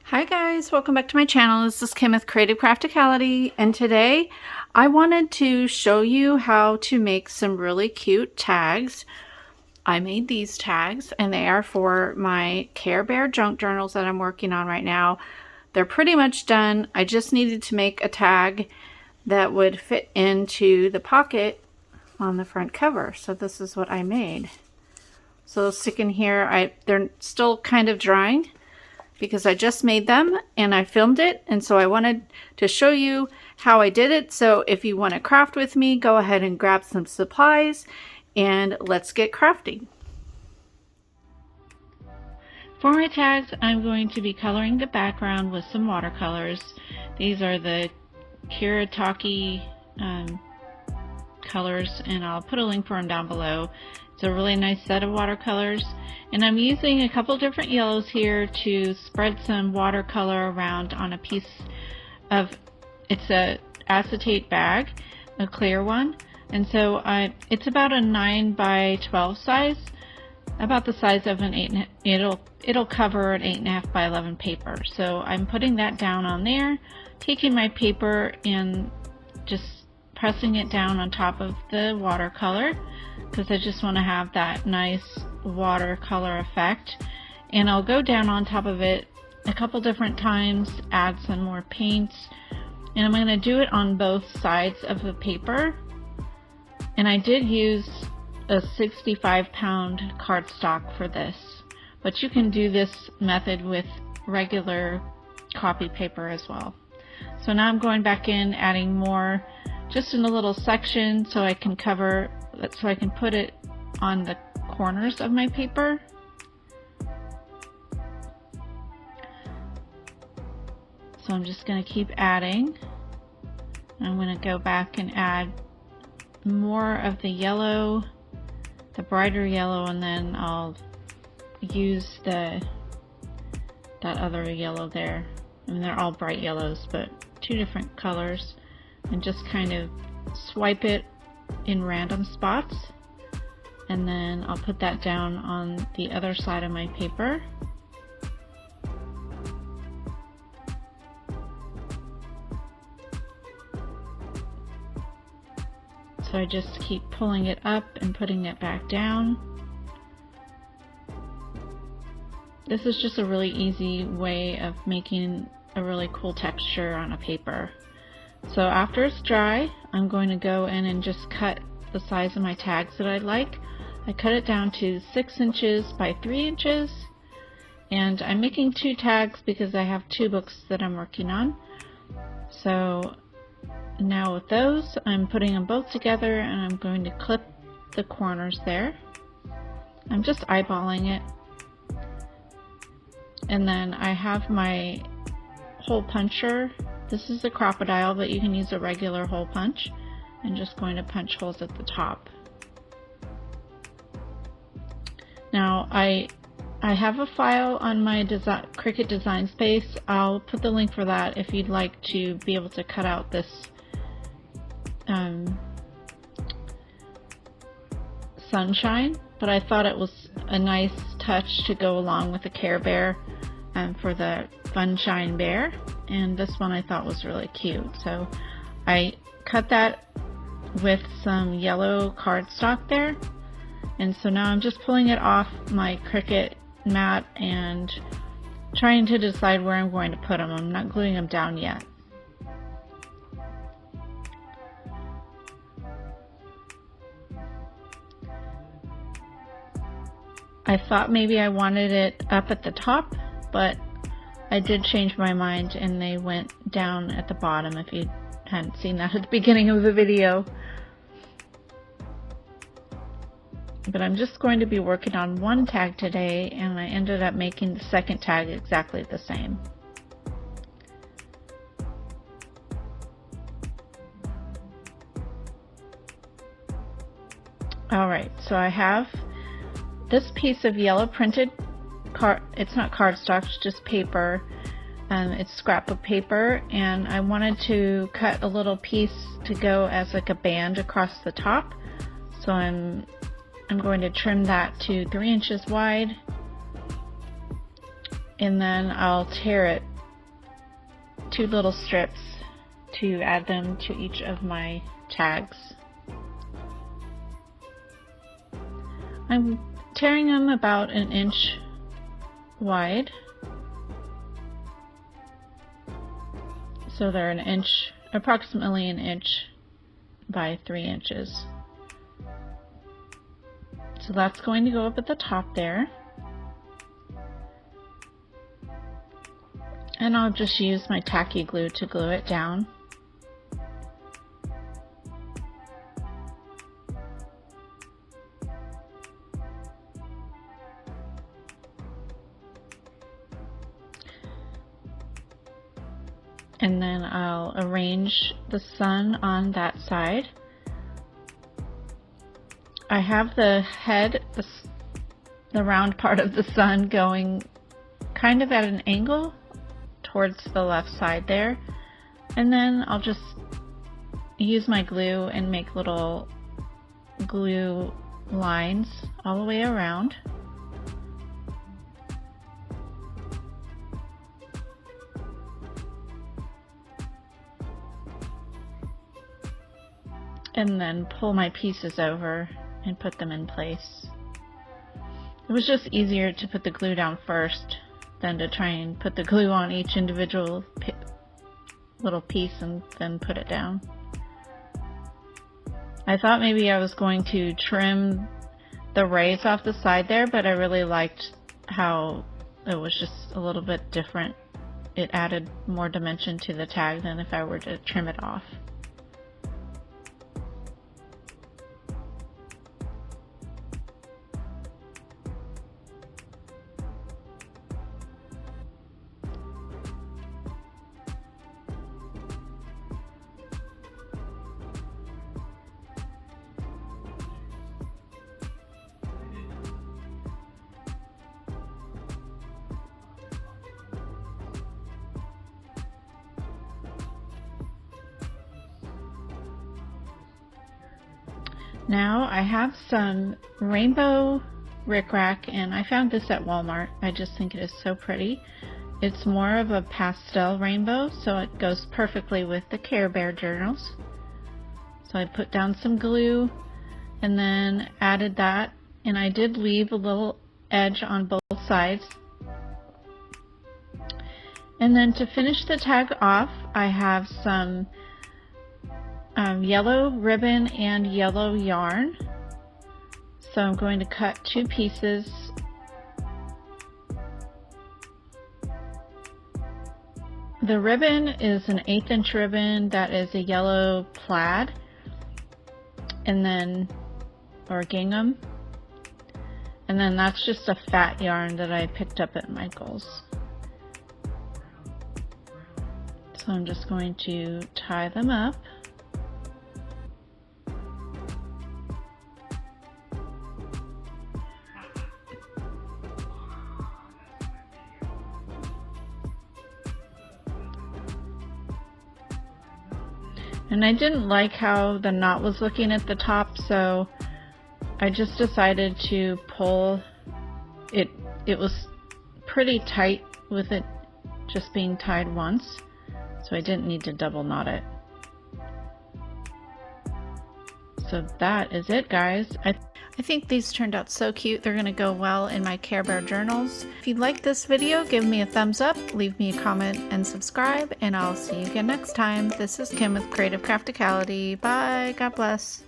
Hi guys, welcome back to my channel. This is Kim with Creative Crafticality, and today I wanted to show you how to make some really cute tags. I made these tags and they are for my Carebear junk journals that I'm working on right now. They're pretty much done. I just needed to make a tag that would fit into the pocket on the front cover. So this is what I made. So they'll stick in here. They're still kind of drying, because I just made them and I filmed it, and so I wanted to show you how I did it. So if you want to craft with me, go ahead and grab some supplies and let's get crafting. For my tags, I'm going to be coloring the background with some watercolors. These are the Crafticality colors, and I'll put a link for them down below. It's a really nice set of watercolors, and I'm using a couple different yellows here to spread some watercolor around on a piece of, it's a acetate bag, a clear one, and so it's about a 9 by 12 size, about the size of an 8. It'll cover an 8.5 by 11 paper. So I'm putting that down on there, taking my paper and just pressing it down on top of the watercolor, because I just want to have that nice watercolor effect. And I'll go down on top of it a couple different times, add some more paint, and I'm going to do it on both sides of the paper. And I did use a 65-pound cardstock for this, but you can do this method with regular copy paper as well. So now I'm going back in, adding more just in a little section so I can cover, so I can put it on the corners of my paper. So I'm just going to keep adding. I'm going to go back and add more of the yellow, the brighter yellow, and then I'll use that other yellow there. I mean, they're all bright yellows, but two different colors, and just kind of swipe it in random spots, and then I'll put that down on the other side of my paper. So I just keep pulling it up and putting it back down. This is just a really easy way of making a really cool texture on a paper. So after it's dry, I'm going to go in and just cut the size of my tags that I'd like. I cut it down to 6 inches by 3 inches, and I'm making 2 tags because I have 2 books that I'm working on. So now with those, I'm putting them both together, and I'm going to clip the corners there. I'm just eyeballing it. And then I have my hole puncher. This is a crocodile, but you can use a regular hole punch. I'm just going to punch holes at the top. Now I have a file on my Cricut Design Space. I'll put the link for that if you'd like to be able to cut out this sunshine, but I thought it was a nice touch to go along with the Care Bear for the Funshine Bear, and this one I thought was really cute. So I cut that with some yellow cardstock there, and so now I'm just pulling it off my Cricut mat and trying to decide where I'm going to put them. I'm not gluing them down yet. I thought maybe I wanted it up at the top, but I did change my mind and they went down at the bottom, if you hadn't seen that at the beginning of the video. But I'm just going to be working on one tag today, and I ended up making the second tag exactly the same. Alright, so I have this piece of yellow printed it's not cardstock, it's just paper. It's scrapbook paper, and I wanted to cut a little piece to go as like a band across the top. So I'm going to trim that to 3 inches wide, and then I'll tear it 2 little strips to add them to each of my tags. I'm tearing them about 1 inch wide, so they're approximately 1 inch by 3 inches. So that's going to go up at the top there. And I'll just use my tacky glue to glue it down. And then I'll arrange the sun on that side. I have the head, the round part of the sun going kind of at an angle towards the left side there. And then I'll just use my glue and make little glue lines all the way around. And then pull my pieces over and put them in place. It was just easier to put the glue down first than to try and put the glue on each individual little piece and then put it down. I thought maybe I was going to trim the rays off the side there, but I really liked how it was just a little bit different. It added more dimension to the tag than if I were to trim it off. Now I have some rainbow rickrack, and I found this at Walmart. I just think it is so pretty. It's more of a pastel rainbow, so it goes perfectly with the Carebear Journals. So I put down some glue and then added that, and I did leave a little edge on both sides. And then to finish the tag off, I have some yellow ribbon and yellow yarn. So I'm going to cut 2 pieces. The ribbon is an 1/8 inch ribbon that is a yellow plaid, and then, or gingham. And then that's just a fat yarn that I picked up at Michael's. So I'm just going to tie them up. And I didn't like how the knot was looking at the top, so I just decided to pull it. It was pretty tight with it just being tied once, so I didn't need to double knot it. So that is it, guys. I think these turned out so cute. They're going to go well in my Carebear Journals. If you like this video, give me a thumbs up, leave me a comment, and subscribe, and I'll see you again next time. This is Kim with Creative Crafticality. Bye. God bless.